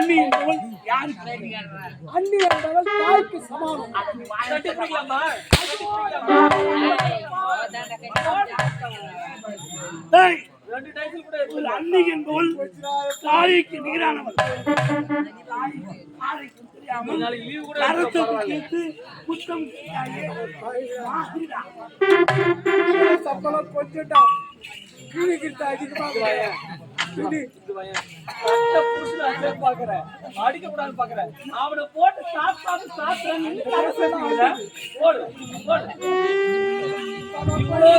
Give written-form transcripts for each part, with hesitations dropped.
அண்ணி என்பவள் யாருக்கு? அண்ணி என்பவள் தாய்க்கு சமானம். ஒரு அண்ணி என்பவள் தாய்க்கு நிகரானவள். சம்பளம் கொஞ்சம் அடிக்க கூடாது பாக்குறேன். அவனை போட்டு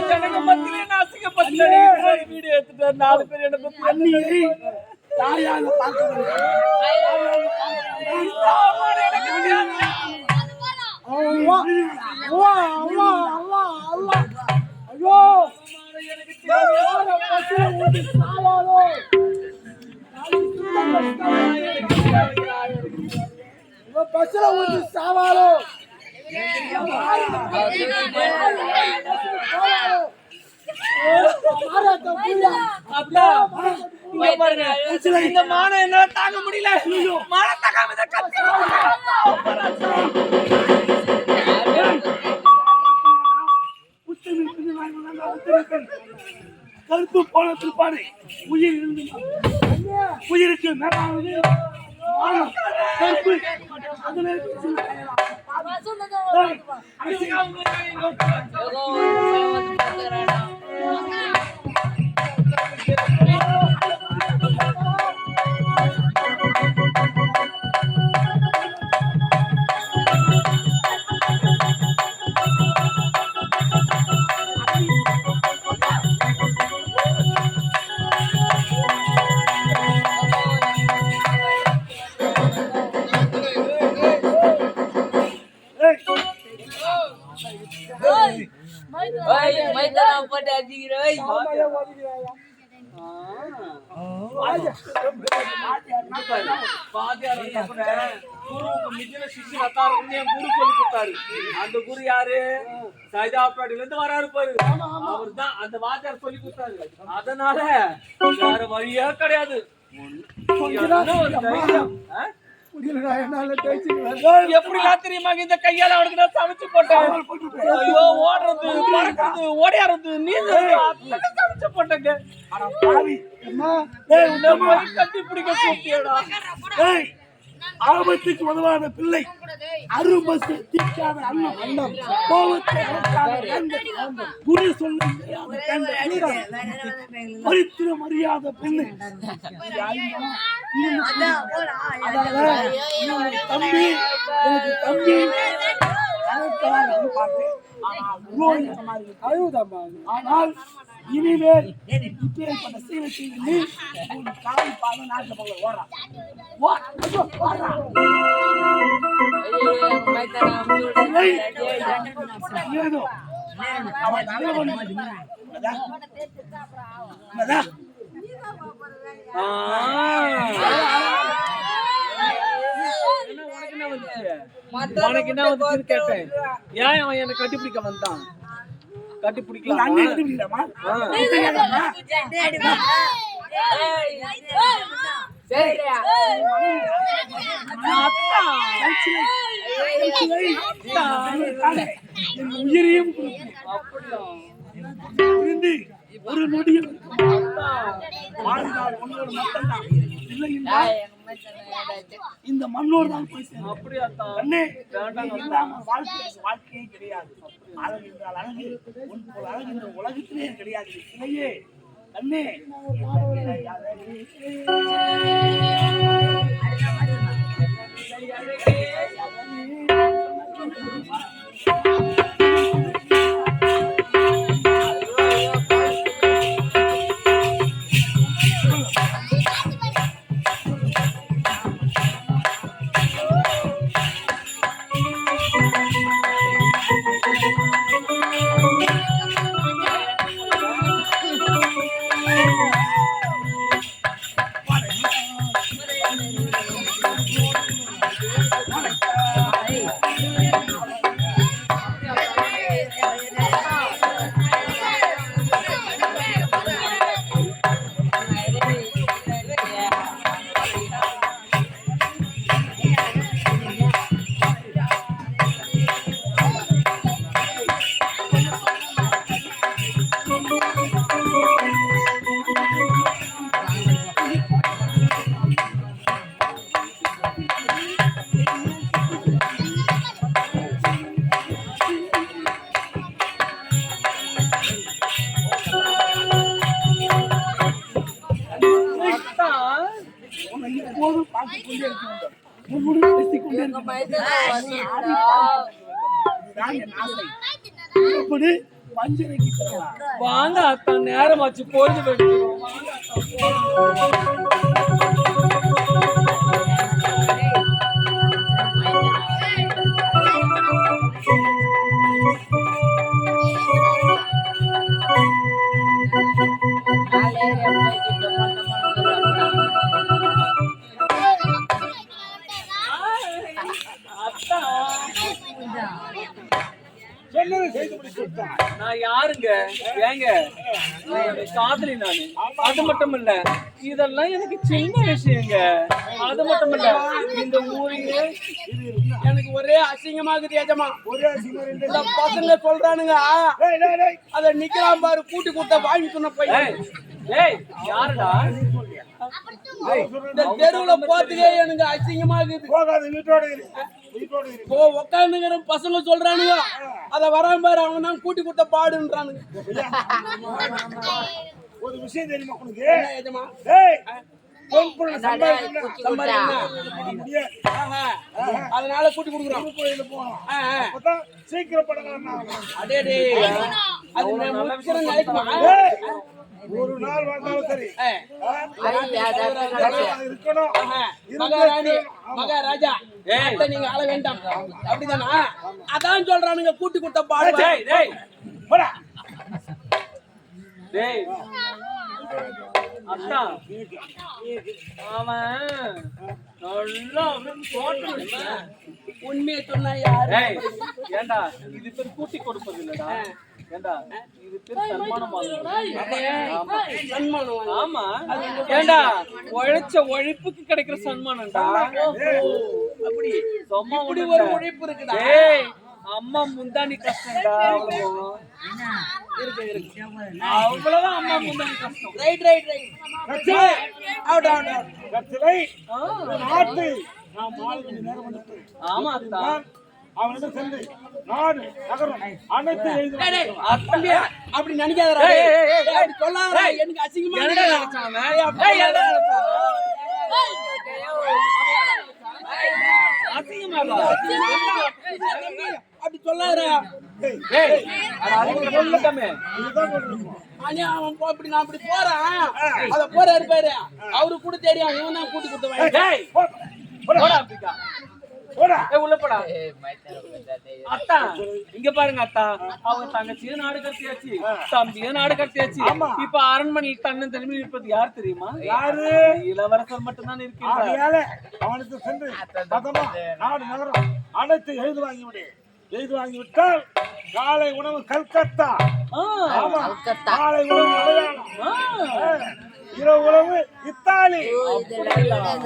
ஜனங்க மத்தியிலே நாசிக்கப்பட்டு வீடியோ எடுத்துட்டு 4 பேர் என்ன பத்தி அண்ணியை தாயாக பார்க்க பஸ்ல ஊற்றி சாவாலோ இந்த மானம் என்ன தாங்க முடியல. மானம் தாக்காம கருப்பு போன திருப்பாடு உயிருக்கு மேலானது கருப்பு. அதுல அந்த குரு யாரு? சைதாப்பேட்டையில இருந்து வராரு பாரு, அவர் தான் அந்த வாத்தியார் சொல்லி கொடுத்தாரு. அதனால வேற வழியே கிடையாது. எப்படி தெரியுமா இந்த கையால அவனுக்கு நான் சமைச்சு போட்டேன். ஐயோ, ஓடுறது பறக்கிறது ஓடியாடுறது நீங்க சமைச்சு போட்டேங்க. கட்டி பிடிக்க கூப்பியடா. ஆபத்துக்கு உதவாத பிள்ளை, அரும்பசு தீக்காத அண்ணம் அண்ணம், கோபத்தை குரு சொல்ல பரித்திரம் அறியாத பெண்ணு. தம்பி எனக்கு தம்பி ஆனால் இனிமேல் இப்பேற்பட்ட சீலை செய்து காலை பாத நாட்டில் போக ஓடுறான். உனக்கு என்ன வந்து கேட்டேன். ஏன் அவன் என்ன கட்டிப்பிடிக்க வந்தான்? கட்டிப்பிடிக்கலாம். உயிரையும் ஒரு நொடியில் இந்த மண்ணோடு தான் போய் வாழ்க்கையே கிடையாது. அழகு என்றால் அழகு, அழகு என்ற உலகத்திலே கிடையாது. இல்லையே கண்ணே. எப்போதும் பார்த்துக் கொண்டே இருக்க வேண்டும். உன்னுடன் பேசிக் கொண்டே இருக்க வேண்டும். இதுதான் என் ஆசை. எப்படி பஞ்சனைக்கு செல்லலாம். வாங்க அத்தா, நேரமாச்சு, பொழுது வெடிக்கிறோம். சொன்னதை செய்து முடித்து விட்டான். நான் யாருங்க? ஏங்க, காதலி நானு. அது மட்டும் இல்ல, இதெல்லாம் எனக்கு சின்ன விஷயங்க. அது மட்டும் இல்ல, இந்த ஊரிலே எனக்கு ஒரே அசிங்கமாகுது ஏஜமா. ஒரே சிங்கர் என்று இந்த பசங்க சொல்றானுங்க டேய் டேய் டேய் அத நிக்கலாம் பாரு, கூட்டி கொடுத்த வாங்கி சொன்ன பையன். ஏய், யாருடா? இந்த தெருவுல போறதுக்கே எனக்கு அசிங்கமாகுது. போகாத, வீட்டோட இரு. வீட்டோட இரு. போ உட்காந்துங்கிற பசங்க சொல்றானுங்க அத வராம பாரு, அவன் தான் கூட்டி கொடுத்த பாடுன்றானுங்க. ஒரு விஷயம் தெரியுமா உனக்கு? என்ன ஏஜமா? டேய் பொன் பொருள் சம்பாதிக்கணும். முடியாது. அதனால கூட்டி கொடுக்குறோம். கோயில போகணும். அப்பதான் சீக்கிரம் படலாம். அடே டே, அது நல்ல விஷயம் நினைக்குமா? ஒரு நாள் வந்தாலும் சரி இருக்கணும். மகாராணி மகாராஜா நீங்க ஆள வேண்டாம் அப்படிதானா? அதான் சொல்றானுங்க கூட்டி கொடுத்த பாடு. டேய் டேய் போடா. டேய் அத்தா, அவன் நல்லா உண்மையை சொன்னா யாரு? டேய், ஏண்டா இது பேர் கூட்டி கொடுப்பது இல்லடா. ஏண்டா இது பேர் சன்மானம் சன்மானம். ஆமா, ஏண்டா உழைச்ச உழைப்புக்கு கிடைக்கிற சன்மானம்டா. அப்படி சும்மா இப்படி ஒரு உழைப்பு இருக்குதா? டேய், அம்மா முந்தானி கஷ்டம்டா. இருக்கு இருக்கு. அவ்வளவுதான் அம்மா முந்தானி கஷ்டம். Right right right. Out out out. கத்திரை நாட்டு நாம் 4 மணி நேரம் வந்துட்டு. ஆமா அத்தா. அவனிடம் சென்று நாடு நகரம் அனைத்து எழுதுவான். அப்படியே அப்படி நினைக்காதடா. அப்படி சொல்லாதடா, எனக்கு அசிங்கமா என்னடா இருக்கு. நினைச்சான் அவன்? டேய், என்னடா நினைச்சான்? அசிங்கமா இல்ல? அப்படி சொல்லாதடா. டேய், அட அதுக்கு சொல்லட்டமே. இதுதான் சொல்றேன். அண்ணா அவன் அப்படி நான் அப்படி போறேன். அத போறாரு பாரு, அவரு கூட தெரியும். இவன் தான் கூட்டி கொடுத்தவன். டேய், போடா. போடா அப்படிக்கா. போடா. ஏய், உள்ள போடா. அத்தா, இங்க பாருங்க அத்தா, அவங்க தங்கச்சியும் நாடு கடத்தியாச்சு, தம்பியும் நாடு கடத்தியாச்சு. இப்ப அரண்மனையில் தன்னன் தனிமையில் இருப்பது யார் தெரியுமா? யாரு? இளவரசர் மட்டும்தான் இருக்கிறார். ஆகையால அவனுக்கு சென்று பதமா நாடு நகரம் அனைத்து எழுது வாங்கி விடு. எழுது வாங்கி விட்டால் காலை உணவு கல்கத்தா. ஆமா, காலை உணவு மலையாளம், இரவு உணவு இத்தாலி.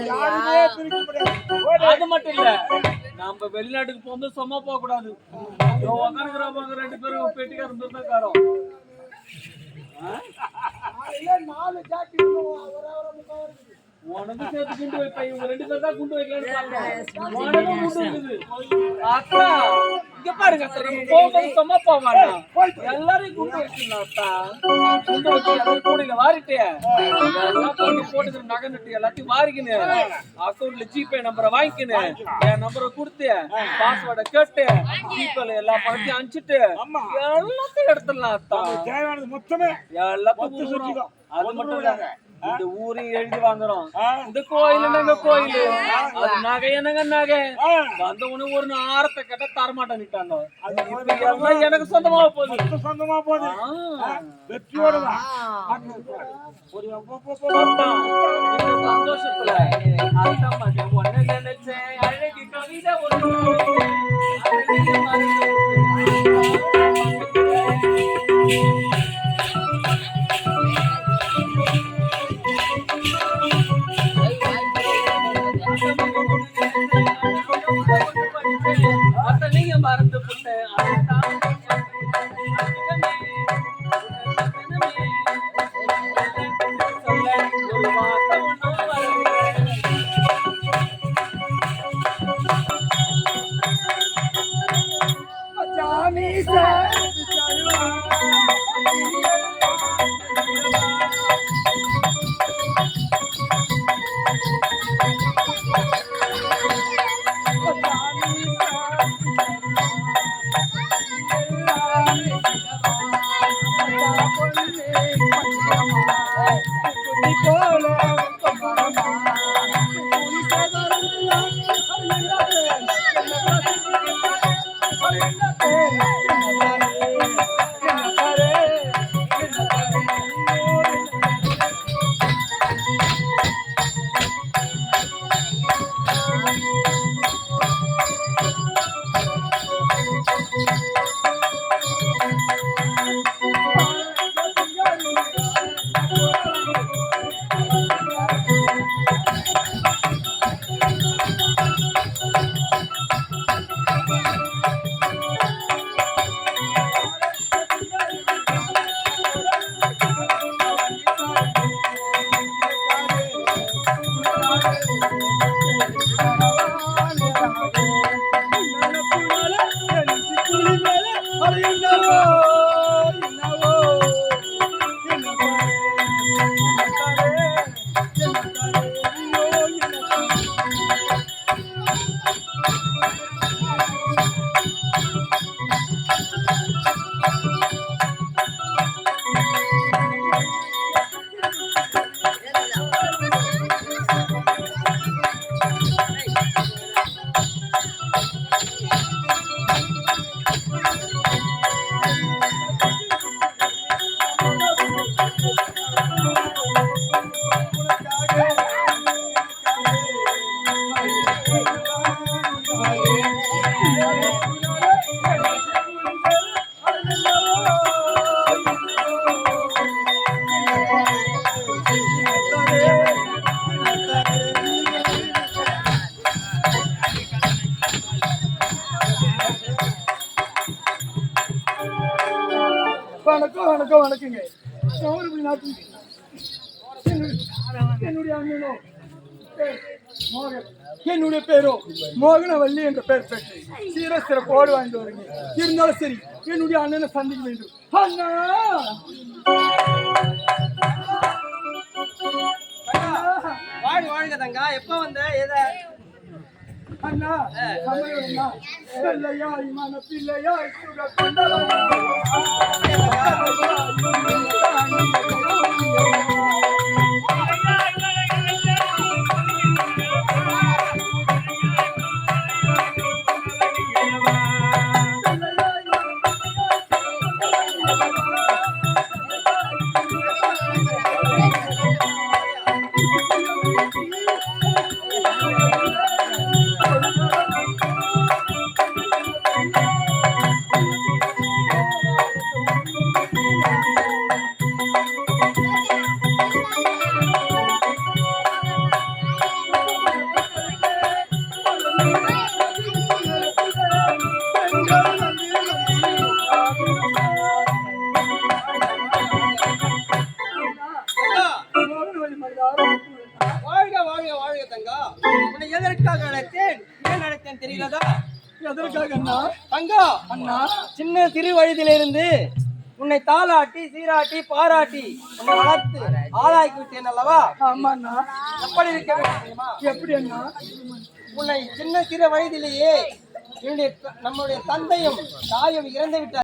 யாருமே பிரிக்க முடியாது. அது மட்டும் இல்ல, நம்ம வெளிநாட்டுக்கு போகும்போது சும்மா போக கூடாது. உட்காந்துக்கிறவங்க 2 பேரும் பெட்டிக்காரன் இருந்தாக்காரோம். 4 ஜாக்கெட் ஒரு உனக்கு சேர்த்து குண்டு வைப்பேன். இவங்க 2 பேர் தான் குண்டு வைக்கலாம்னு பாக்குறேன். உனக்கும் குண்டு இருக்குது. அத்தா, இங்க பாருங்க அத்தா, நம்ம போகும்போது சும்மா போவாங்க. எல்லாரையும் குண்டு வச்சிடலாம் அத்தா. குண்டு வச்சு எல்லாரும் கூடையில வாரிட்டு எல்லாம் போட்டுக்கிற நகை நட்டு எல்லாத்தையும் வாரிக்கின்னு அக்கௌண்ட்ல ஜிபே நம்பரை வாங்கிக்கின்னு என் நம்பரை கொடுத்து பாஸ்வேர்டை கேட்டு ஜிபேல எல்லா பணத்தையும் அனுப்பிச்சிட்டு எல்லாத்தையும் எடுத்துடலாம் அத்தா. தேவையானது மொத்தமே எல்லாத்தையும். அது மட்டும் இல்ல, இந்த ஊரையும் எழுதி வாங்குறோம். இந்த கோயில் என்னங்க கோயில், அது நகை என்னங்க நகை. வந்த உடனே ஒரு ஆரத்தை கேட்டா தரமாட்டேன்னுட்டாங்க. எல்லாம் எனக்கு சொந்தமா போகுது. சொந்தமா போகுது. வெற்றியோட இந்த சந்தோஷத்துல அந்த மகன் ஒன்னு நினைச்சேன். அழகி கவிதை நீங்க மறந்து போட்டேன். ஒரு வார்த்தை வணக்கங்க. என்னுடைய அண்ணனோ என்னுடைய பேரோ மோகனவல்லி என்ற பெயர் பெற்று சீர சிறப்போடு வாழ்ந்து வருங்க. இருந்தாலும் சரி என்னுடைய அண்ணனை சந்திக்க வேண்டும். அண்ணா வாழ்க தங்கா. எப்ப வந்த ஏத அண்ணா சமையலா பிள்ளையா இமான பிள்ளையா சுக கொண்டவா வாழ்க தங்கா. உன்னை எதற்காக அழைத்தேன், ஏன் அழைத்தேன் தெரியலதா? எதற்காக அண்ணா? தங்கா அண்ணா சின்ன சிறு வயதிலிருந்து உன்னை தாளாட்டி சீராட்டி பாராட்டி உன்னை வளர்த்து ஆளாக்கி விட்டேன் அல்லவா? ஆமா அண்ணா. எப்படி இருக்க வேண்டும் தெரியுமா? எப்படி அண்ணா? உன்னை சின்ன சிறு வயதிலேயே நம்முடைய தந்தையும் தாயும் இறந்து விட்டார்.